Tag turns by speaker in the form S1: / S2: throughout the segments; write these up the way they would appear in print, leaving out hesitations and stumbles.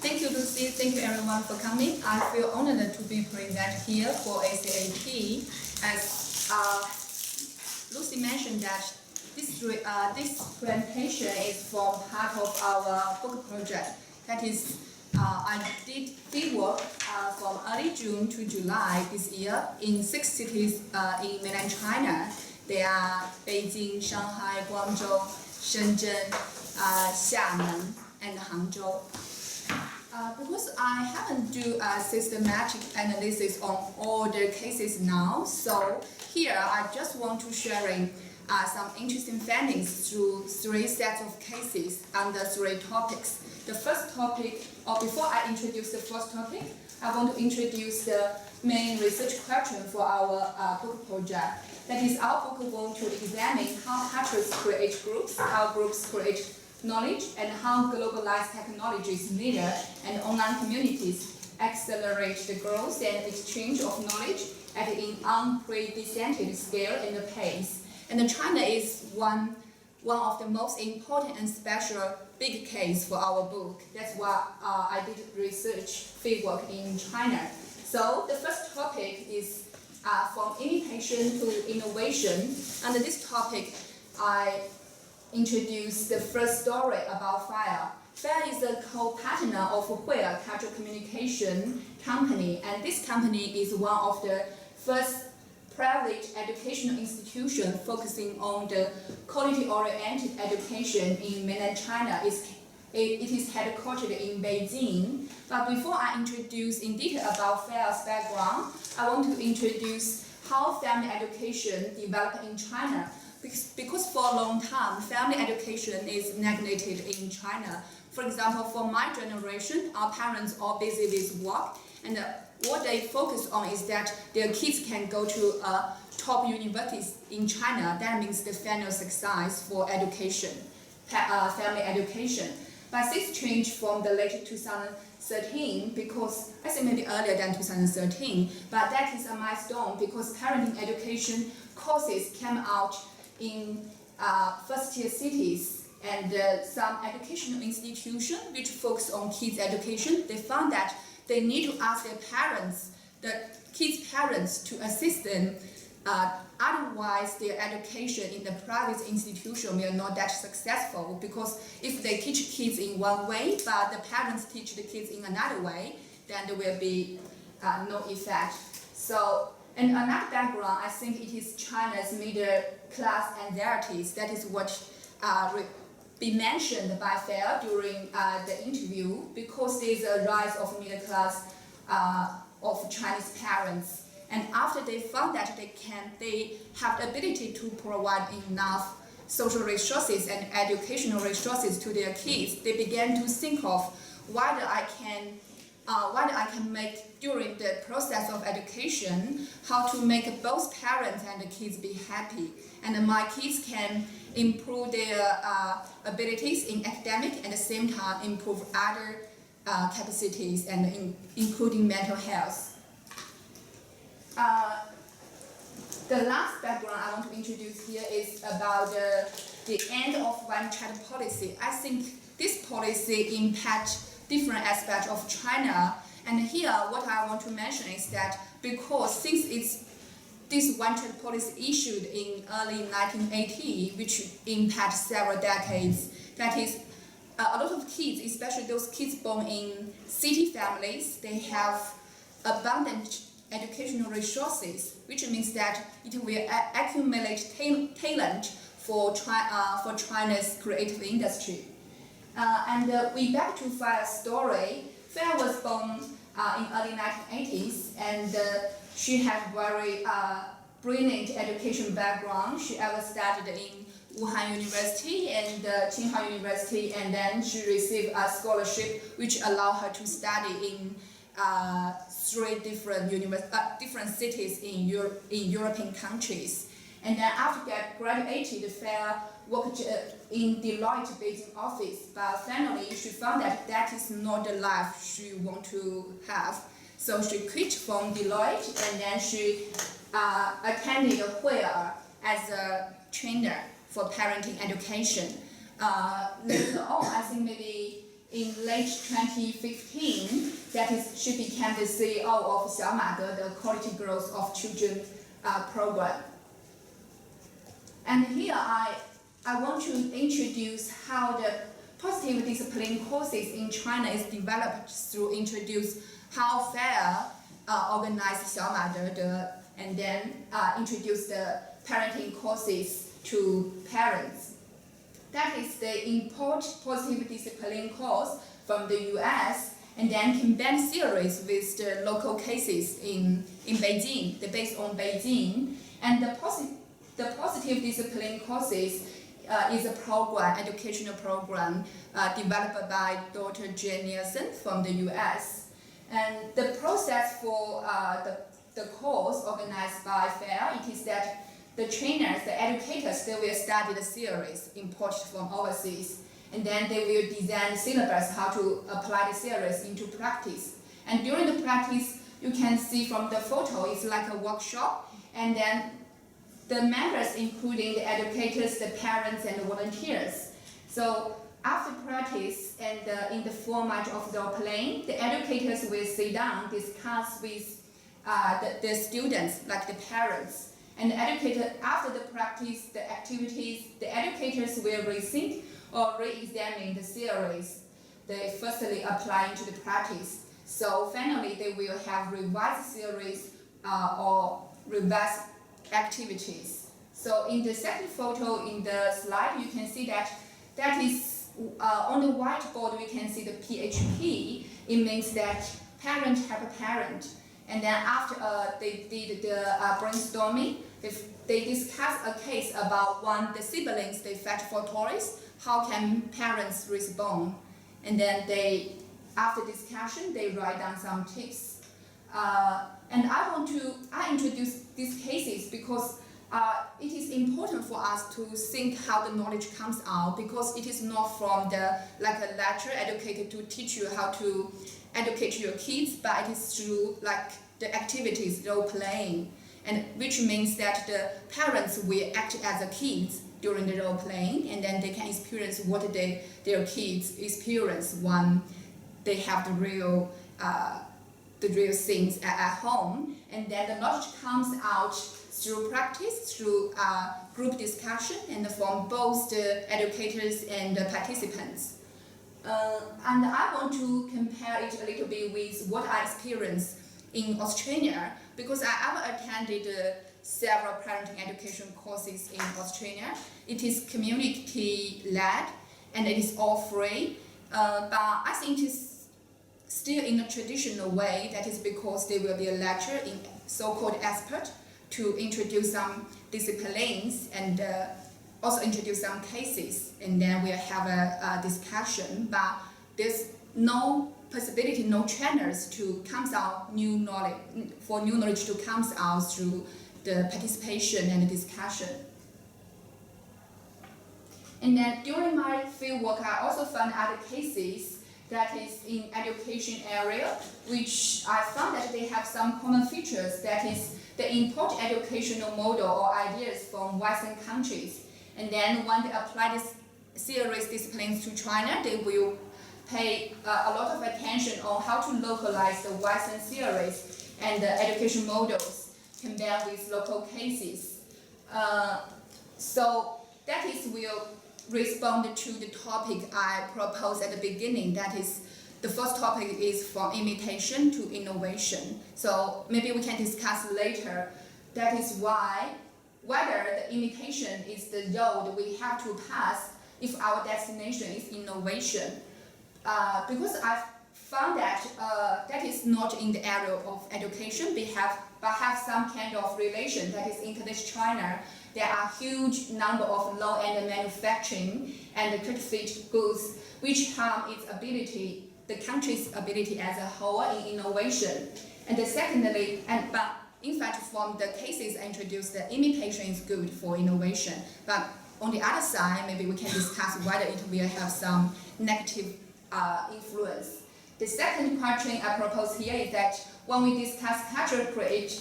S1: Thank you, Lucy. Thank you, everyone, for coming. I feel honored to be present here for ACAP. As Lucy mentioned that this presentation is from part of our book project. That is, I did fieldwork from early June to July this year in 6 cities in mainland China. They are Beijing, Shanghai, Guangzhou, Shenzhen, Xiamen, and Hangzhou. Because I haven't do a systematic analysis on all the cases now, so here I just want to sharing some interesting findings through 3 sets of cases under 3 topics. The first topic, or before I introduce the first topic, I want to introduce the main research question for our book project. That is, our book is going to examine how hackers create groups, how groups create knowledge, and how globalized technologies, media, and online communities accelerate the growth and exchange of knowledge at an unprecedented scale and pace. And China is one of the most important and special big case for our book. That's why I did research fieldwork in China. So the first topic is from imitation to innovation. Under this topic, I introduce the first story about FIRE. FIRE is a co-partner of Huan Cultural Communication Company, and this company is one of the first private educational institutions focusing on the quality-oriented education in mainland China. It is headquartered in Beijing. But before I introduce in detail about FIRE's background, I want to introduce how family education developed in China. Because for a long time, family education is neglected in China. For example, for my generation, our parents are busy with work, and what they focus on is that their kids can go to top universities in China. That means the final success for education, family education. But this changed from the late 2013, because I think maybe earlier than 2013, but that is a milestone because parenting education courses came out in first-tier cities, and some educational institutions which focus on kids' education, they found that they need to ask their parents, the kids' parents, to assist them. Otherwise, their education in the private institution will not that successful, because if they teach kids in one way, but the parents teach the kids in another way, then there will be no effect. So, and another background, I think it is China's middle class anxieties. That is what be mentioned by FIRE during the interview, because there is a rise of middle class of Chinese parents. And after they found that they have the ability to provide enough social resources and educational resources to their kids, they began to think of whether I can make during the process of education, how to make both parents and the kids be happy. And my kids can improve their abilities in academic and at the same time improve other capacities and including mental health. The last background I want to introduce here is about the end of one-child policy. I think this policy impacts different aspects of China, and here what I want to mention is that because since this one-child policy issued in early 1980, which impacts several decades, that is, a lot of kids, especially those kids born in city families, they have abundant educational resources, which means that it will accumulate talent for China's creative industry. And we back to FIRE's story. FIRE was born in early 1980s, and she had very brilliant education background. She ever studied in Wuhan University and Tsinghua University, and then she received a scholarship which allowed her to study in 3 different cities in European countries. And then after graduated, FIRE worked in Deloitte Beijing office, but finally she found that that is not the life she want to have. So she quit from Deloitte, and then she attended Huan as a trainer for parenting education. Later on, I think maybe in late 2015, that is, she became the CEO of Xiaomade, the Quality Growth of Children program. And here I want to introduce how the positive discipline courses in China is developed through introduce how fair organized Xiaomade and then introduce the parenting courses to parents. That is the import positive discipline course from the US and then combine series with the local cases in Beijing, based on Beijing. And the positive discipline courses is a program, educational program developed by Dr. Jen Nielsen from the US. And the process for the course organized by FAIR, it is that the trainers, the educators, they will study the series imported from overseas, and then they will design the syllabus how to apply the series into practice. And during the practice, you can see from the photo, it's like a workshop, and then the members, including the educators, the parents, and the volunteers. So after practice and in the format of role playing, the educators will sit down, discuss with the students, like the parents. And the educator, after the practice, the activities, the educators will rethink or re-examine the series they firstly apply into the practice. So finally, they will have revised series or revised activities. So in the second photo in the slide, you can see that is on the whiteboard, we can see the PHP. It means that parent help a parent. And then after they did the brainstorming, they discussed a case about the siblings, they fight for toys. How can parents respond? And then after discussion, they write down some tips. And I introduce these cases because it is important for us to think how the knowledge comes out, because it is not from like a lecture educated to teach you how to educate your kids, but it is through like the activities, role playing, and which means that the parents will act as the kids during the role playing, and then they can experience what their kids experience when they have the real things at home, and then the knowledge comes out through practice, through group discussion, and from both the educators and the participants. And I want to compare it a little bit with what I experienced in Australia, because I ever attended several parenting education courses in Australia. It is community-led and it is all free, but I think it's still in a traditional way. That is because there will be a lecture in so-called expert to introduce some disciplines and also introduce some cases, and then we'll have a discussion, but there's no possibility, no channels to come out new knowledge to come out through the participation and the discussion. And then during my field work, I also found other cases that is in education area, which I found that they have some common features. That is, they import educational model or ideas from Western countries. And then when they apply this series disciplines to China, they will pay a lot of attention on how to localize the Western series and the education models compared with local cases. So that is will respond to the topic I proposed at the beginning. That is, the first topic is from imitation to innovation. So maybe we can discuss later. That is whether the imitation is the road we have to pass if our destination is innovation. Because I've found that that is not in the area of education, but have some kind of relation. That is, in today's China, there are huge number of low-end manufacturing and counterfeit goods which harm its ability, the country's ability as a whole in innovation. And secondly, but in fact, from the cases I introduced, the imitation is good for innovation. But on the other side, maybe we can discuss whether it will have some negative influence. The second question I propose here is that when we discuss cultural create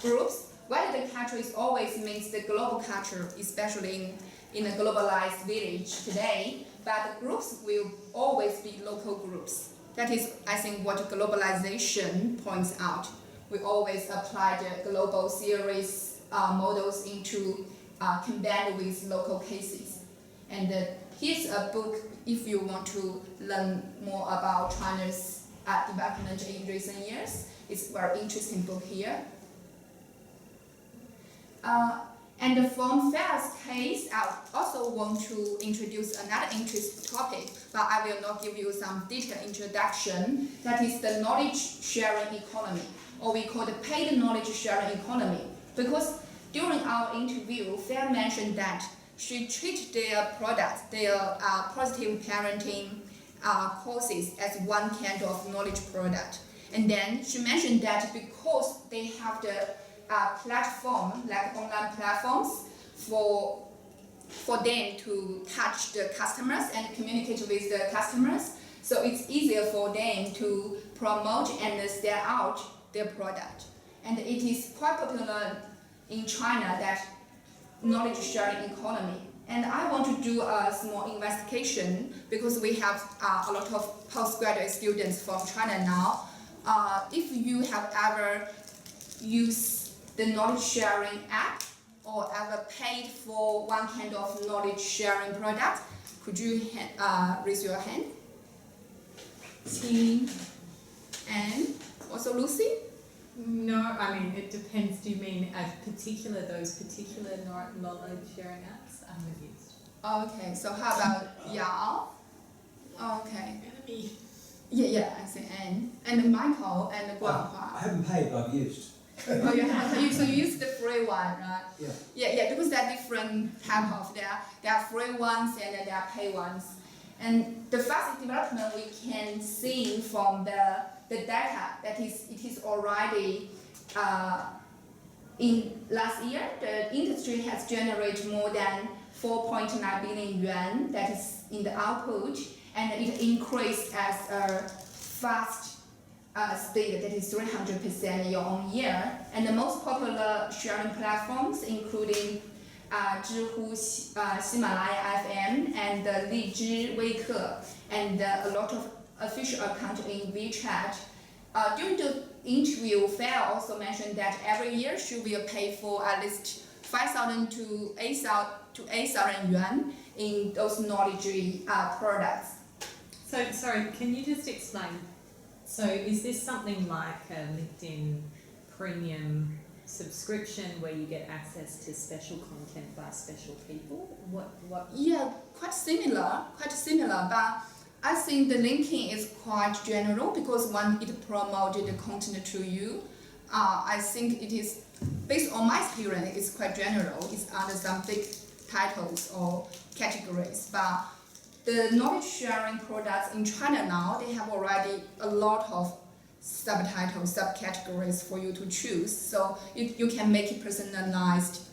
S1: groups, whether the culture is always means the global culture, especially in a globalized village today, but the groups will always be local groups. That is, I think, what globalization points out. We always apply the global series models into combined with local cases. And here's a book if you want to learn more about China's development in recent years. It's a very interesting book here. And from Fair's case, I also want to introduce another interesting topic, but I will not give you some detailed introduction. That is the knowledge sharing economy, or we call the paid knowledge sharing economy. Because during our interview, Fair mentioned that she treats their products, their positive parenting courses as one kind of knowledge product. And then she mentioned that because they have the platform, like online platforms, for them to touch the customers and communicate with the customers. So it's easier for them to promote and sell out their product. And it is quite popular in China, that knowledge sharing economy. And I want to do a small investigation because we have a lot of postgraduate students from China now. If you have ever used the knowledge sharing app or ever paid for one kind of knowledge sharing product, could you raise your hand? Tim and also Lucy?
S2: No, I mean, it depends. Do you mean those particular knowledge sharing apps? I haven't used.
S1: Okay, so how about Yao? Okay.
S2: Enemy.
S1: Yeah, I see Anne. And Michael and Guanghua.
S3: I haven't paid, but I've used.
S1: Oh, you have. So you use the free one, right?
S3: Yeah.
S1: Yeah, because there are different type of there are free ones and there are pay ones. And the fastest development we can see from the data that it is already in last year the industry has generated more than 4.9 billion yuan, that is in the output, and it increased at a fast speed, that is 300% year on year. And the most popular sharing platforms including Zhihu, Himalaya FM, and Lizhi, Weike, and a lot of official accounts in WeChat. During the interview, Fair also mentioned that every year she will pay for at least 5,000 to 8,000 yuan in those knowledge products.
S2: So, sorry, can you just explain? So, is this something like a LinkedIn premium subscription where you get access to special content by special people? What?
S1: Yeah, quite similar, but I think the linking is quite general because when it promoted the content to you, I think it is, based on my experience, it's quite general. It's under some big titles or categories. But the knowledge sharing products in China now, they have already a lot of subtitles, subcategories for you to choose. So you can make it personalized.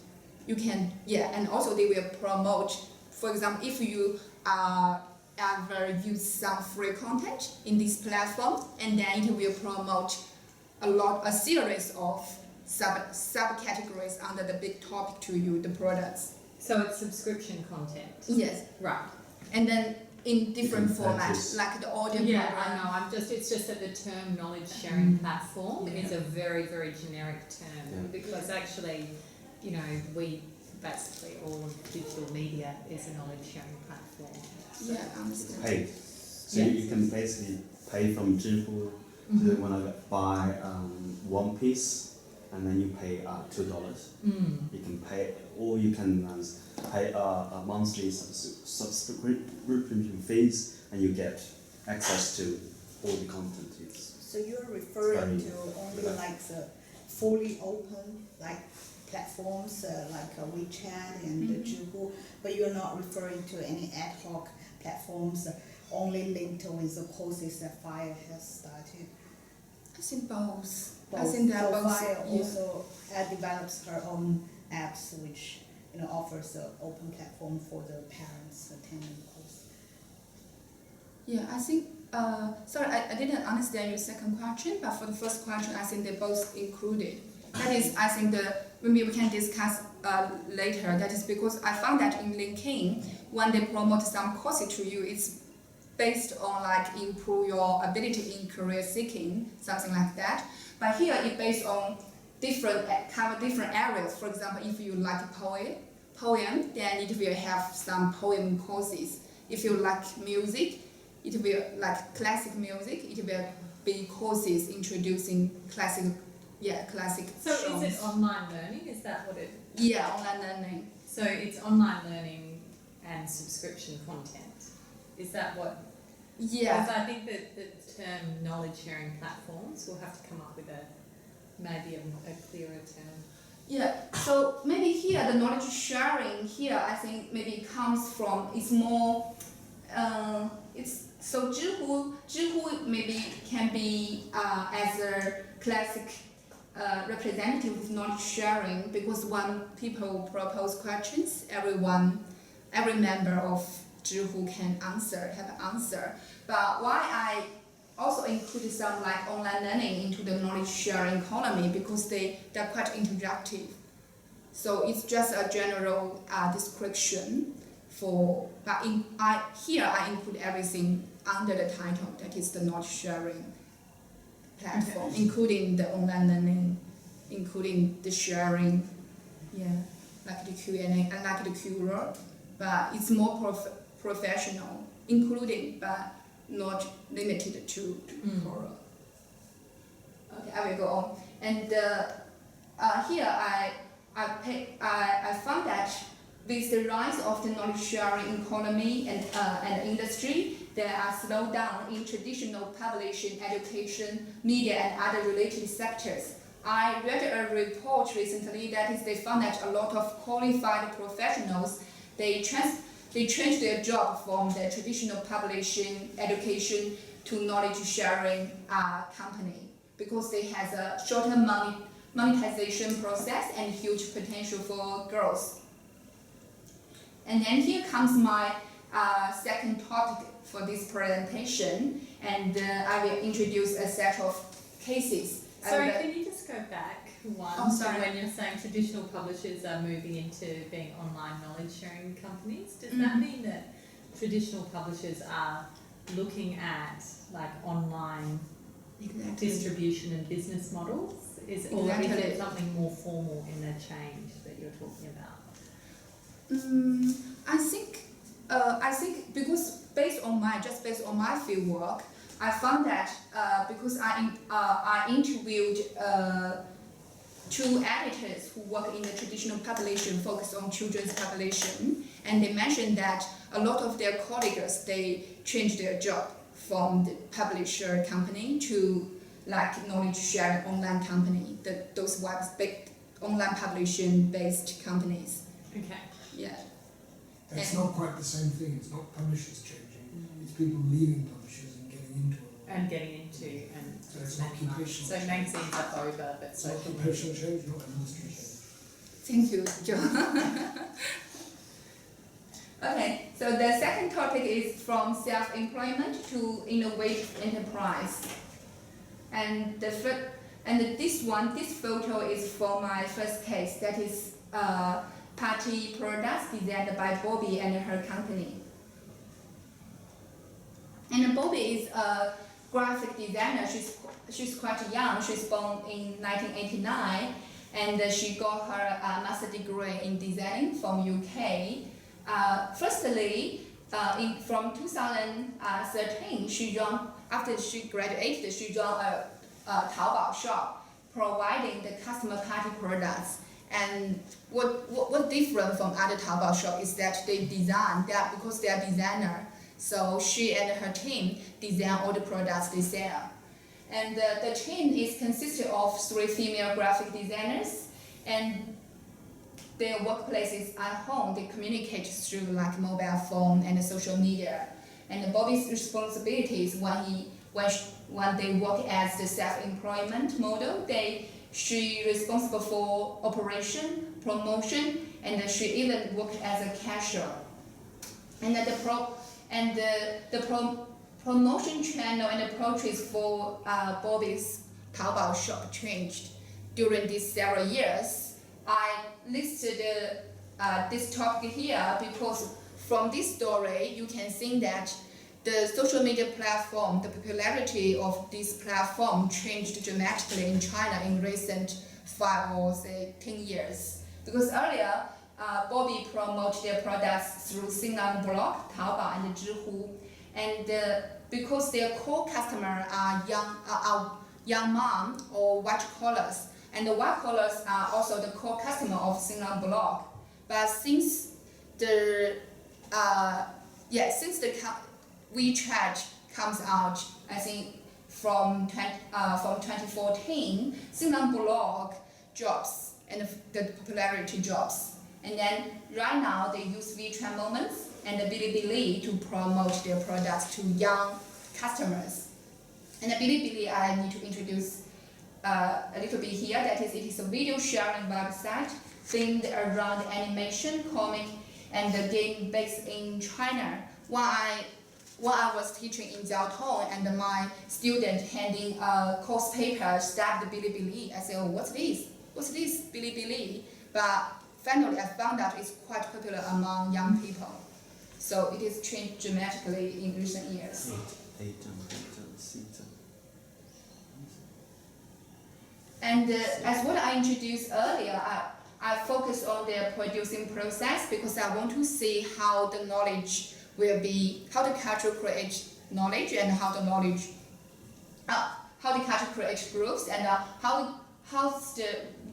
S1: You can, and also they will promote, for example, if you ever use some free content in this platform, and then it will promote a series of subcategories under the big topic to you, the products.
S2: So it's subscription content?
S1: Yes.
S2: Right.
S1: And then in different formats, like the audio
S2: program.
S1: program.
S2: I know. It's just that the term knowledge sharing platform is a very, very generic term because actually, we basically all of digital media is a knowledge sharing platform.
S1: Yeah, I understand.
S4: Pay. So you can basically pay from Zhihu to when I buy one piece, and then you pay $2. You can pay, or you can pay a monthly subscription fees, and you get access to all the content.
S5: So you're referring to only like the fully open platforms like WeChat and Zhihu, but you're not referring to any ad hoc platforms only linked with the courses that Fire has started.
S1: I think both.
S5: I think that Fire also develops her own apps, which offers an open platform for the parents attending the course.
S1: Yeah, I think. Sorry, I didn't understand your second question, but for the first question, I think they both included. That is, I think maybe we can discuss later. That is because I found that in LinkedIn, when they promote some courses to you, it's based on like improve your ability in career seeking, something like that. But here it's based on different areas. For example, if you like poem, then it will have some poem courses. If you like music, it will like classic music. It will be courses introducing classic
S2: So
S1: songs.
S2: is it online learning? Is that what it?
S1: Yeah, online learning.
S2: So it's online learning and subscription content. Is that what?
S1: Yeah.
S2: Because I think that the term knowledge sharing platforms will have to come up with maybe a clearer term.
S1: Yeah, so maybe here the knowledge sharing here I think maybe comes from it's more it's so Zhihu maybe can be as a classic representative of knowledge sharing, because when people propose questions, every member of Zhihu can have an answer. But why I also included some like online learning into the knowledge sharing economy, because they're quite interactive. So it's just a general description for, but here I include everything under the title, that is the knowledge sharing platform,
S2: Okay.
S1: including the online learning, including the sharing, like the Q&A and like the Q&A, but it's more professional, including but not limited to Quora. Okay, I will go on. And here I found that with the rise of the knowledge sharing economy and industry, there are slowdown in traditional publishing, education, media, and other related sectors. I read a report recently that is they found that a lot of qualified professionals they changed their job from the traditional publishing, education to knowledge sharing company, because they have a shorter monetization process and huge potential for growth. And then here comes my second topic for this presentation, and I will introduce a set of cases.
S2: Sorry, can you just go back one?
S1: Oh, sorry.
S2: So when you're saying traditional publishers are moving into being online knowledge sharing companies, does that mean that traditional publishers are looking at like online distribution and business models? Or is it something more formal in the change that you're talking about?
S1: I think because based on my field work, I found that because I interviewed two editors who work in the traditional publishing, focused on children's publishing, and they mentioned that a lot of their colleagues they changed their job from the publisher company to like knowledge sharing online company, those big online publishing based companies.
S2: Okay.
S1: Yeah.
S3: It's not quite the same thing. It's not publishers changing. It's people leaving publishers and getting into it.
S2: So
S3: it's occupational
S2: So magazines are over, but
S3: it's occupational change, not industry change.
S1: Thank you, John. Okay, so the second topic is from self-employment to innovative enterprise. And this photo is for my first case, that is party products designed by Bobby and her company. And Bobby is a graphic designer. She's quite young. She's born in 1989, and she got her master degree in design from UK. Firstly, from 2013, after she graduated, she joined a Taobao shop providing the customer party products. And what different from other Taobao shop is that they design that because they are designer. So she and her team design all the products they sell. And the team is consisted of 3 female graphic designers, and their workplaces at home, they communicate through like mobile phone and social media. And Bobby's responsibilities when they work as the self-employment model, she responsible for operation, promotion, and she even worked as a cashier. And the promotion channel and approaches for Bobby's Taobao shop changed during these several years. listed this topic here because from this story you can see that the social media platform, the popularity of this platform changed dramatically in China in recent 5 or say 10 years. Because earlier, Bobby promoted their products through Xing'an blog, Taobao, and Zhihu, and because their core customer are young mom or white collars, and the white collars are also the core customer of Xing'an blog. But since the WeChat comes out, I think from 2014, Xing'an blog drops and the popularity drops. And then right now they use WeChat Moments and the Bilibili to promote their products to young customers. And the Bilibili I need to introduce a little bit here. That is, it is a video sharing website themed around animation, comic, and the game based in China. While I was teaching in Jiaotong and my student handing a course paper stabbed Bilibili, I said, oh, what's this? What's this Bilibili? But finally I found out it's quite popular among young people. So it has changed dramatically in recent years. And as what I introduced earlier, I focus on the producing process because I want to see how the knowledge will be, how the culture creates knowledge and how the knowledge, how the culture creates groups and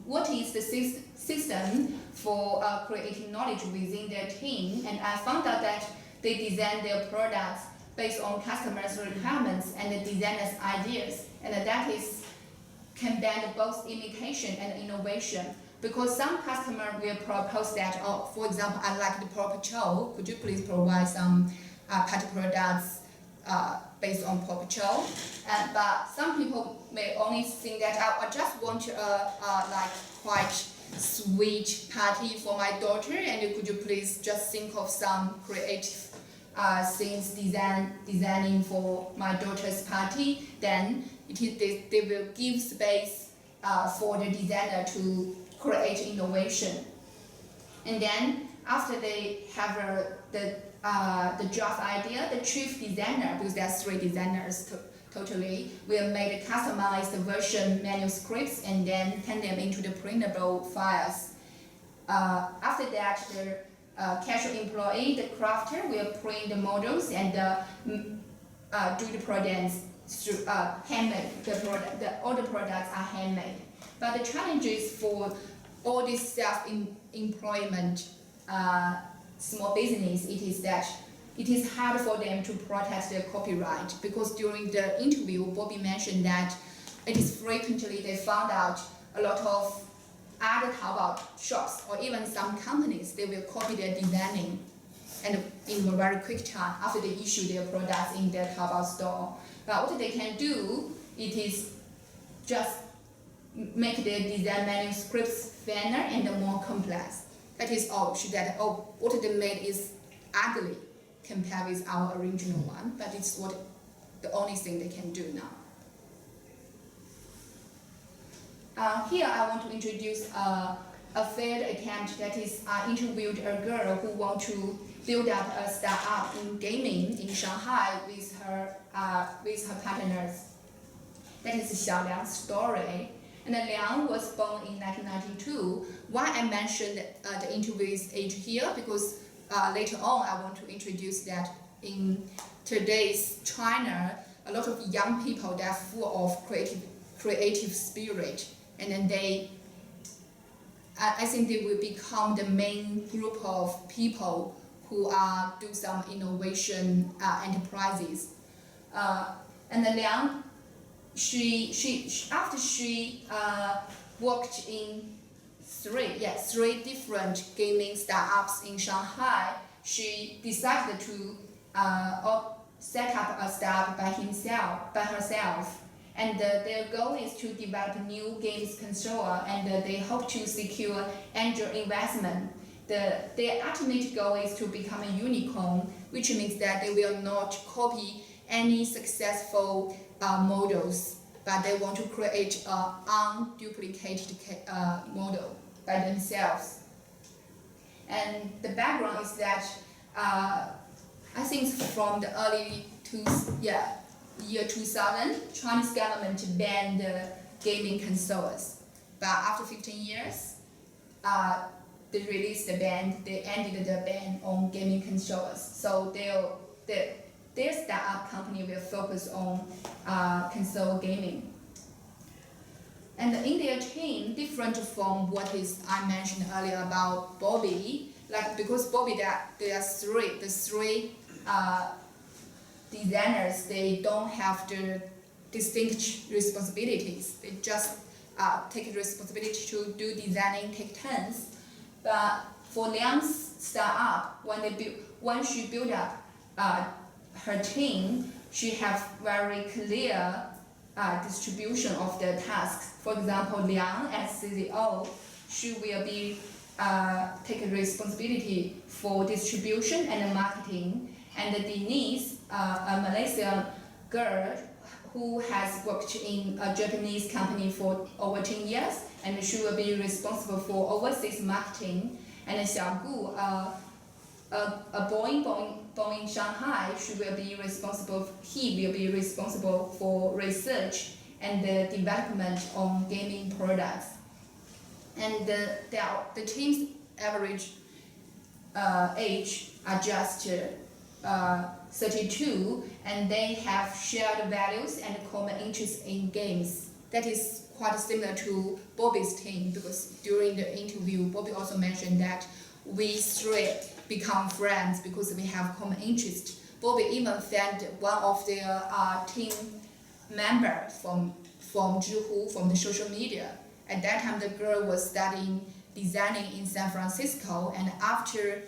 S1: what is the system for creating knowledge within their team. And I found out that they design their products based on customers' requirements and the designers' ideas, and that is combine both imitation and innovation. Because some customer will propose that, oh, for example, I like the Paw Patrol, could you please provide some party products based on Paw Patrol? But some people may only think that I just want like quite sweet party for my daughter, and could you please just think of some creative things designing for my daughter's party? Then they will give space for the designer to create innovation. And then after they have the draft idea, the chief designer, because there are 3 designers totally, will make a customized version manuscripts and then turn them into the printable files. After that, the casual employee, the crafter, will print the models and do the products through handmade. All the products are handmade. But the challenges for all this self-employment small business, it is that it is hard for them to protect their copyright, because during the interview, Bobby mentioned that it is frequently they found out a lot of other Taobao shops or even some companies, they will copy their designing and in a very quick time after they issue their products in their Taobao store. But what they can do, it is just make their design manuscripts thinner and more complex. That is all. What they made is ugly compared with our original one, but it's the only thing they can do now. Here I want to introduce a failed attempt. That is, I interviewed a girl who wants to build up a startup in gaming in Shanghai with her partners. That is Xiao Liang's story. And Liang was born in 1992. Why I mentioned the interview's age here? Because later on I want to introduce that in today's China, a lot of young people, they are full of creative spirit, and then I think they will become the main group of people who do some innovation enterprises. And then Liang, after she worked in three different gaming startups in Shanghai, she decided to set up a startup by herself. And their goal is to develop new games controller, and they hope to secure angel investment. Their ultimate goal is to become a unicorn, which means that they will not copy any successful models, but they want to create an unduplicated model. by themselves. And the background is that I think from the year 2000, Chinese government banned gaming consoles. But after 15 years, they released the ban. They ended the ban on gaming consoles. So their startup company will focus on console gaming. And in their team, different from what I mentioned earlier about Bobby, because Bobby there are three designers, they don't have the distinct responsibilities. They just take responsibility to do designing, take turns. But for Liang's startup, when she built up her team, she have very clear distribution of the tasks. For example, Liang as CEO, she will be take responsibility for distribution and marketing. And Denise, a Malaysian girl who has worked in a Japanese company for over 10 years, and she will be responsible for overseas marketing. And Xiaogu, a Boeing Shanghai, he will be responsible for research and the development on gaming products. And the team's average age are just 32, and they have shared values and common interests in games. That is quite similar to Bobby's team, because during the interview, Bobby also mentioned that we three become friends because we have common interests. Bobby even found one of their team members from Zhihu, from the social media. At that time, the girl was studying designing in San Francisco, and after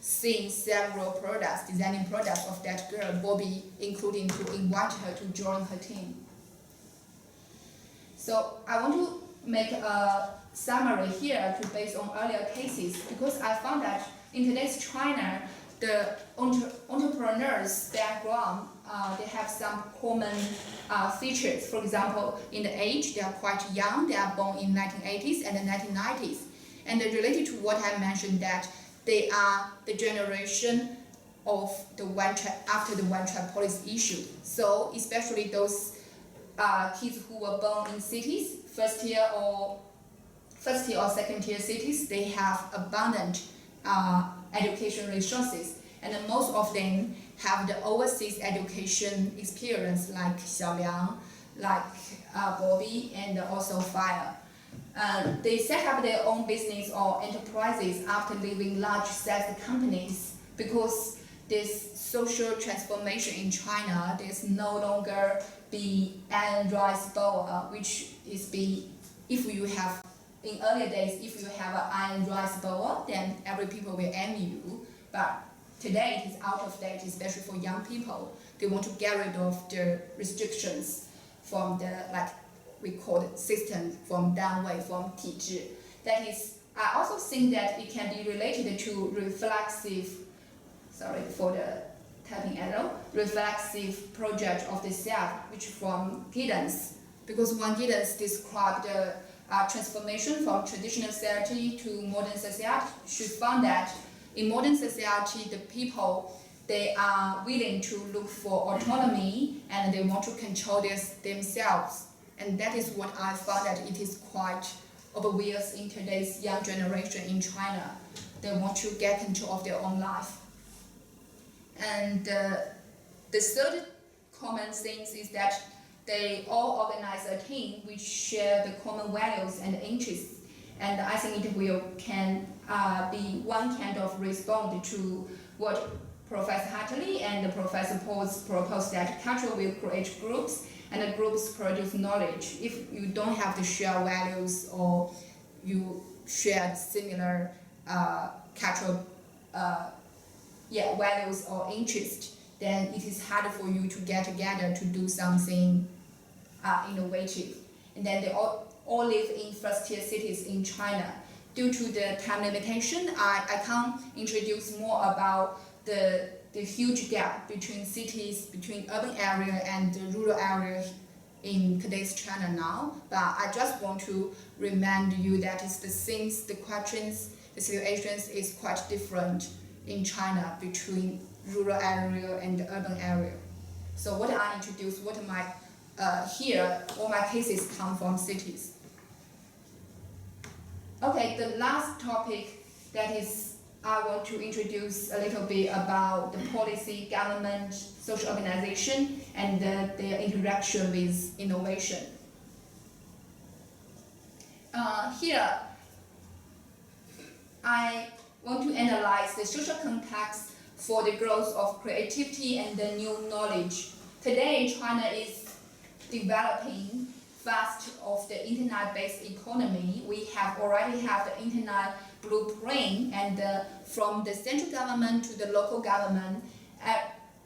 S1: seeing several designing products of that girl, Bobby including to invite her to join her team. So I want to make a summary here based on earlier cases, because I found that in today's China, the entrepreneurs background, they have some common features. For example, in the age, they are quite young. They are born in 1980s and the 1990s. And related to what I mentioned, that they are the generation of after the one-child policy issue. So especially those kids who were born in cities, first tier or second tier cities, they have abundant education resources, and most of them have the overseas education experience, like Xiaoliang, like Bobby, and also Fire. They set up their own business or enterprises after leaving large-sized companies, because this social transformation in China, there's no longer be iron rice bowl, which is in earlier days, if you have an iron rice bowl, then every people will envy you. But today it is out of date, especially for young people. They want to get rid of the restrictions from the, we call it system, from Danwei, from 体制. That is, I also think that it can be related to reflexive project of the self, which from Giddens, because when Giddens described the transformation from traditional society to modern society, she found that in modern society, the people, they are willing to look for autonomy and they want to control themselves. And that is what I found that it is quite obvious in today's young generation in China. They want to get control of their own life. And the third common thing is that they all organize a team which share the common values and interests. And I think it can be one kind of response to what Professor Hartley and Professor Paul's proposed, that culture will create groups and the groups produce knowledge. If you don't have the shared values or you share similar cultural values or interests, then it is harder for you to get together to do something innovative. And then they all live in first-tier cities in China. Due to the time limitation, I can't introduce more about the huge gap between cities, between urban area and the rural area in today's China now, but I just want to remind you that it's the things, the questions, the situations is quite different in China between rural area and the urban area. So what I introduce, what my here, all my cases come from cities. Okay, the last topic that is I want to introduce a little bit about the policy, government, social organization, and their interaction with innovation. Here, I want to analyze the social context for the growth of creativity and the new knowledge. Today, China is developing fast of the internet-based economy. We already have the internet blueprint, and from the central government to the local government,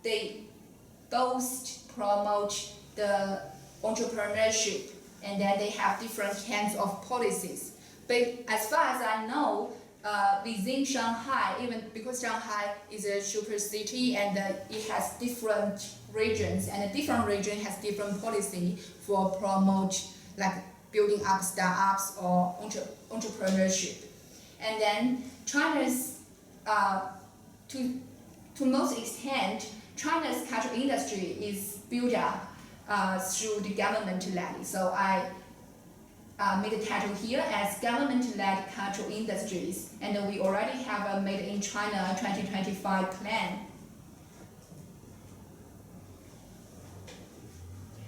S1: they both promote the entrepreneurship, and then they have different kinds of policies. But as far as I know, within Shanghai, even because Shanghai is a super city and it has different regions, and a different region has different policy for promote like building up startups or entrepreneurship. And then China's, to most extent, China's cultural industry is built up through the government led. So I made a title here as government-led cultural industries, and we already have a Made in China 2025 plan.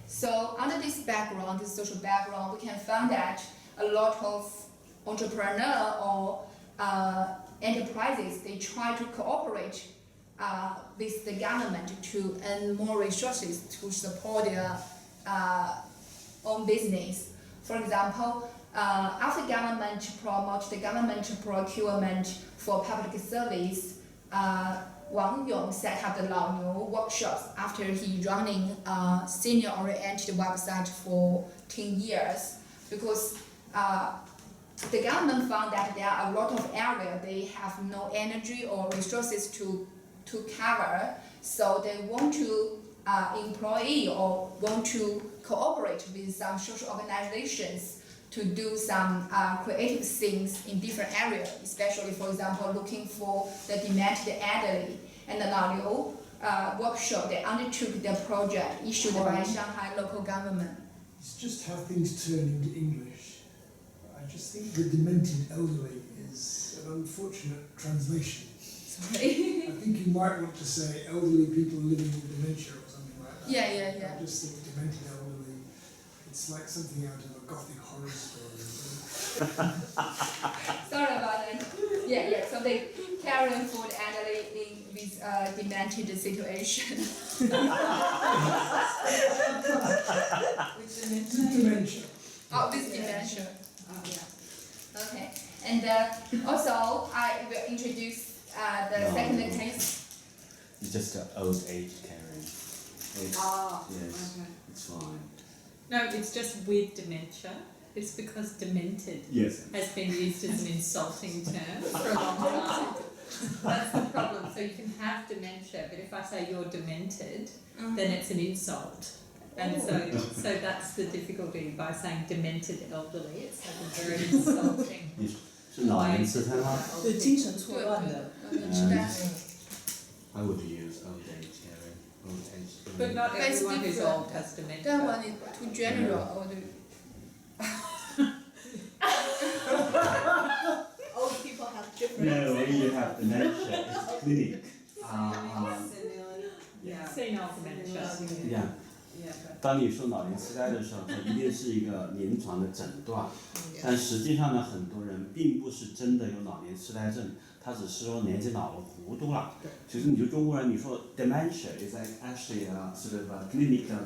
S1: So under this background, this social background, we can find that a lot of entrepreneurs or enterprises, they try to cooperate with the government to earn more resources to support their own business. For example, after government promote the government procurement for public service, Wang Yong set up the Lao Niu workshops after he running a senior-oriented website for 10 years, because the government found that there are a lot of areas they have no energy or resources to cover, so they want to employ or want to cooperate with some social organizations to do some creative things in different areas, especially, for example, looking for the demented elderly. And the Lao Liu workshop, they undertook the project issued by Shanghai local government.
S3: It's just how things turn into English. I just think the demented elderly is an unfortunate translation.
S1: Sorry.
S3: I think you might want to say elderly people living with dementia or something like that.
S1: Yeah.
S3: I just think demented elderly, it's like something out of a gothic horror story.
S1: Sorry about that. Yeah. So they caring for the elderly with demented situation.
S3: With dementia.
S1: Oh, with dementia. Okay. And also, I will introduce the second case.
S4: It's just an old age caring. Yes, it's fine.
S2: No, it's just with dementia. It's because demented has been used as an insulting term for a long time. That's the problem. So you can have dementia, but if I say you're demented, then it's an insult. And so that's the difficulty by saying demented elderly. It's like a very insulting.
S4: 是老年痴呆吗？
S6: 对精神错乱的。
S1: 痴呆。
S4: I would use old age caring. Old age caring.
S2: But not
S1: But it's
S2: everyone who's
S1: different.
S2: old has dementia.
S1: That one is too general. Or
S5: Old people have different.
S4: No, when you have dementia, it's clinic.
S2: Senile dementia.
S4: Yeah. 当你说老年痴呆的时候，它一定是一个临床的诊断，但实际上呢，很多人并不是真的有老年痴呆症，他只是说年纪老了糊涂了。其实你就中国人，你说 dementia is actually a sort of a clinical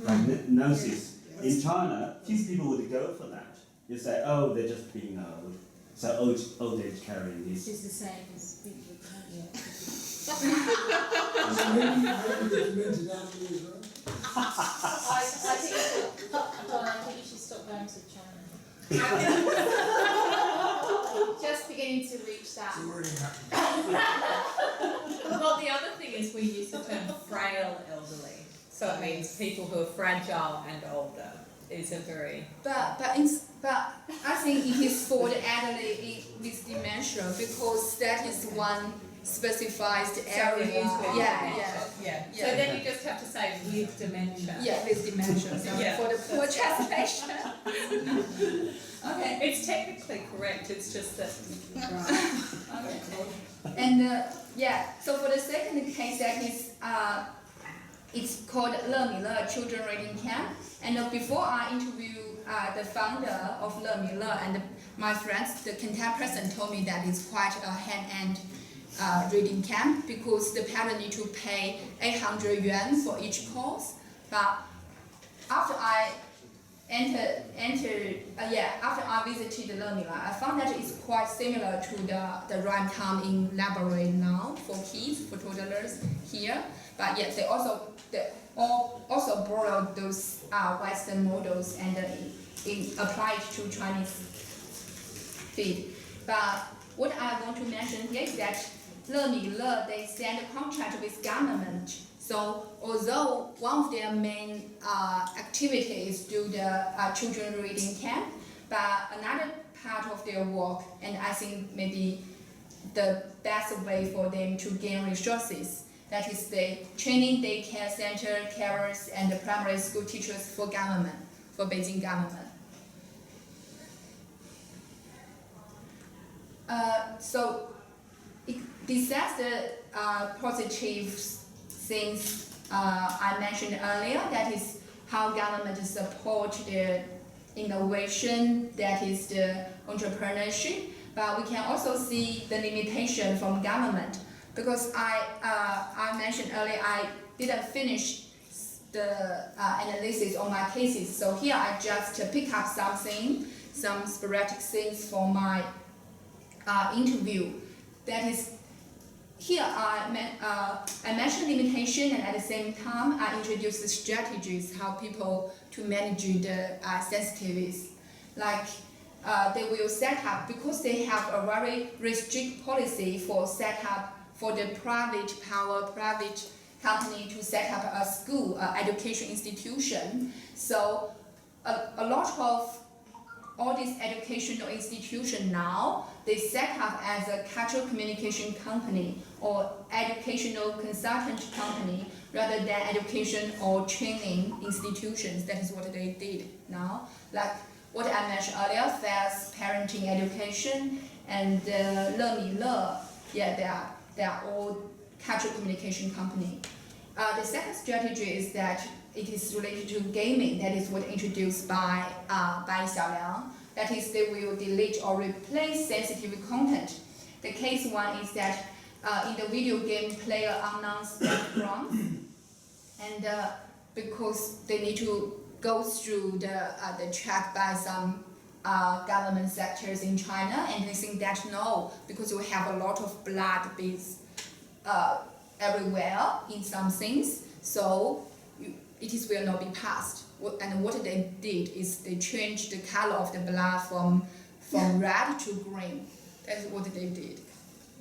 S4: diagnosis. In China, these people would go for that. You say, oh, they're just being old. So old age caring is.
S6: It's the same as people with dementia.
S3: Maybe the demented elderly as well.
S6: I think you should stop going to China. Just beginning to reach that.
S3: It's already happening.
S2: Well, the other thing is we use the term frail elderly. So So it means people who are fragile and older is a very...
S1: But I think it is for the elderly with dementia because that is one specified area.
S2: Yeah. So then you just have to say with dementia.
S1: Yeah, with dementia. So
S2: Yeah.
S1: for the poor translation. Okay.
S2: It's technically correct, it's just that...
S1: Okay. And so for the second case, that is, it's called Le Miller Children Reading Camp. And before I interview the founder of Le Miller and my friends, the contact person told me that it's quite a hand-end reading camp because the parent need to pay 800 yuan for each course. But after I after I visited Le Miller, I found that it's quite similar to the rhyme time in library now for kids, for toddlers here. But yes, they also borrowed those Western models and applied to Chinese feed. But what I want to mention here is that Le Miller, they signed a contract with government. So although one of their main activities do the children reading camp, but another part of their work, and I think maybe the best way for them to gain resources, that is the training daycare center carers and the primary school teachers for government, for Beijing government. So besides the positive things I mentioned earlier, that is how government support the innovation, that is the entrepreneurship, but we can also see the limitation from government. Because I mentioned earlier, I didn't finish the analysis on my cases. So here I just pick up some sporadic things for my interview. That is, here I mentioned limitation, and at the same time I introduced the strategies how people to manage the sensitivities. Like they will set up, because they have a very restrict policy for set up for the private company to set up a school, education institution. So a lot of all these educational institutions now, they set up as a cultural communication company or educational consultant company rather than education or training institutions. That is what they did now. Like what I mentioned earlier, fast parenting education and Le Miller, they are all cultural communication company. The second strategy is that it is related to gaming. That is what introduced by Xiaoliang. That is, they will delete or replace sensitive content. The case one is that in the video game, player announce background, and because they need to go through the track by some government sectors in China, and they think that no, because we have a lot of blood everywhere in some things, so it will not be passed. And what they did is they changed the color of the blood from red to green. That's what they did.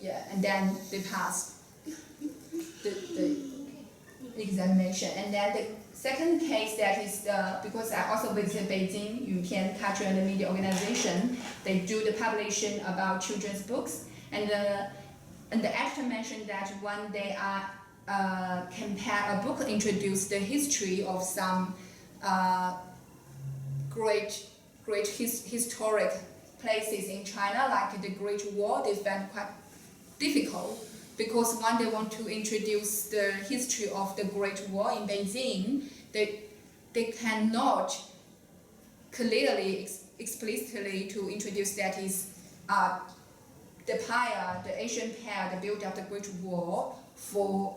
S1: Yeah, and then they passed the examination. And then the second case, that is because I also visited Beijing Yuqian Culture and Media Organization. They do the publishing about children's books, and the actor mentioned that one day I compare a book introduced the history of some great historic places in China, like the Great Wall. They found quite difficult because when they want to introduce the history of the Great Wall in Beijing, they cannot clearly, explicitly to introduce that is the Asian empire that built up the Great Wall for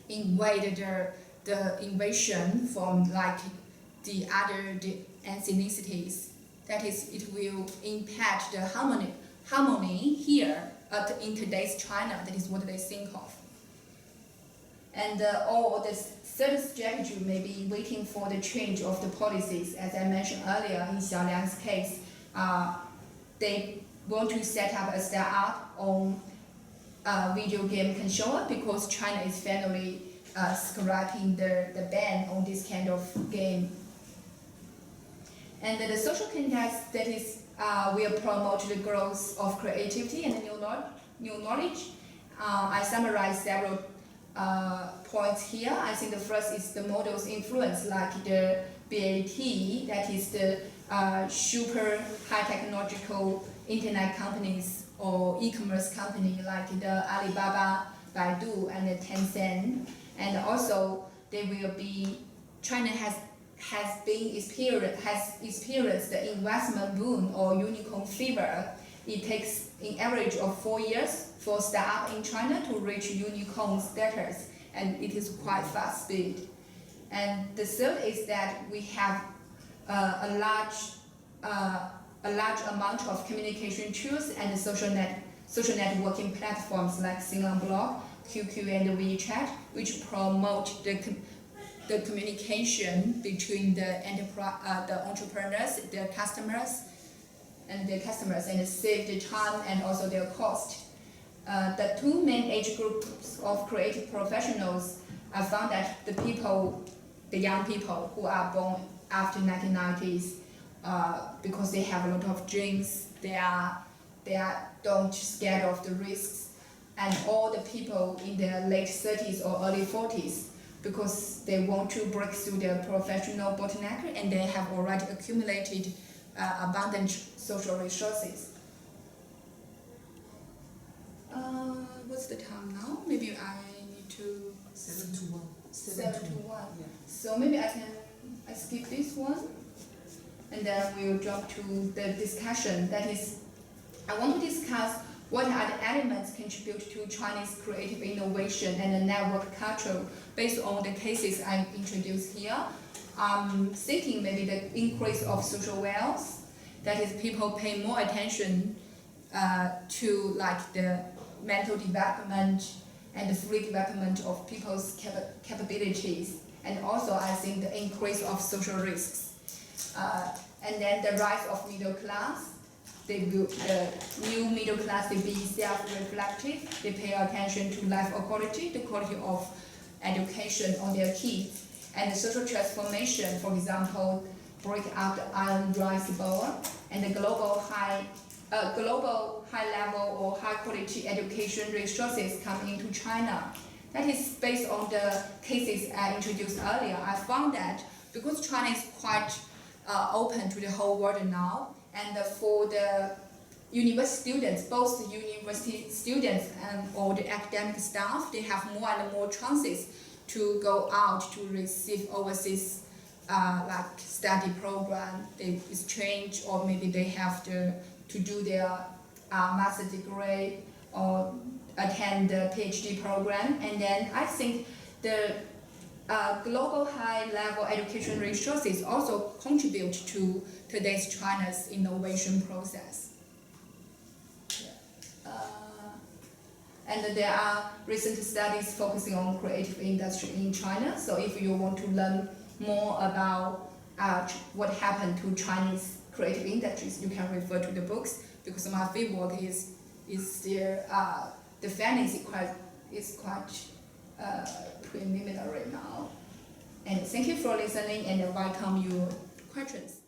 S1: invade the invasion from like the ethnicities. That is, it will impact the harmony here in today's China. That is what they think of. And or the third strategy may be waiting for the change of the policies. As I mentioned earlier, in Xiaoliang's case, they want to set up a startup on video game console because China is finally scrapping the ban on this kind of game. And the social context that is will promote the growth of creativity and new knowledge. I summarize several points here. I think the first is the model's influence, like the BAT, that is the super high technological internet companies or e-commerce company like the Alibaba, Baidu, and the Tencent. And also they will be, China has experienced the investment boom or unicorn fever. It takes an average of 4 years for startup in China to reach unicorn status, and it is quite fast speed. And the third is that we have a large amount of communication tools and social networking platforms like Blog, QQ, and WeChat, which promote the communication between the entrepreneurs, their customers, and save the time and also their cost. The two main age groups of creative professionals, I found that the young people who are born after 1990s, because they have a lot of dreams, they don't scared of the risks, and all the people in their late 30s or early 40s, because they want to break through their professional bottleneck and they have already accumulated abundant social resources. What's the time now? Maybe I need to
S6: 7 to 1.
S1: 7 to 1.
S6: Yeah.
S1: So maybe I skip this one, and then we'll jump to the discussion. That is, I want to discuss what are the elements contribute to Chinese creative innovation and the network culture based on the cases I introduced here. Thinking maybe the increase of social wealth, that is, people pay more attention to like the mental development and the free development of people's capabilities, and also I think the increase of social risks, and then the rise of middle class. The new middle class, they be self-reflective, they pay attention to life quality, the quality of education on their kids, and the social transformation, for example, break up the iron rice bowl, and the global high level or high quality education resources coming into China. That is based on the cases I introduced earlier. I found that because China is quite open to the whole world now, and for the university students, both the university students and all the academic staff, they have more and more chances to go out to receive overseas like study program, they exchange, or maybe they have to do their master degree or attend the PhD program. And then I think the global high-level education resources also contribute to today's China's innovation process. And there are recent studies focusing on creative industry in China. So if you want to learn more about what happened to Chinese creative industries, you can refer to the books, because my fieldwork is still the findings is quite preliminary now. And thank you for listening, and welcome your questions.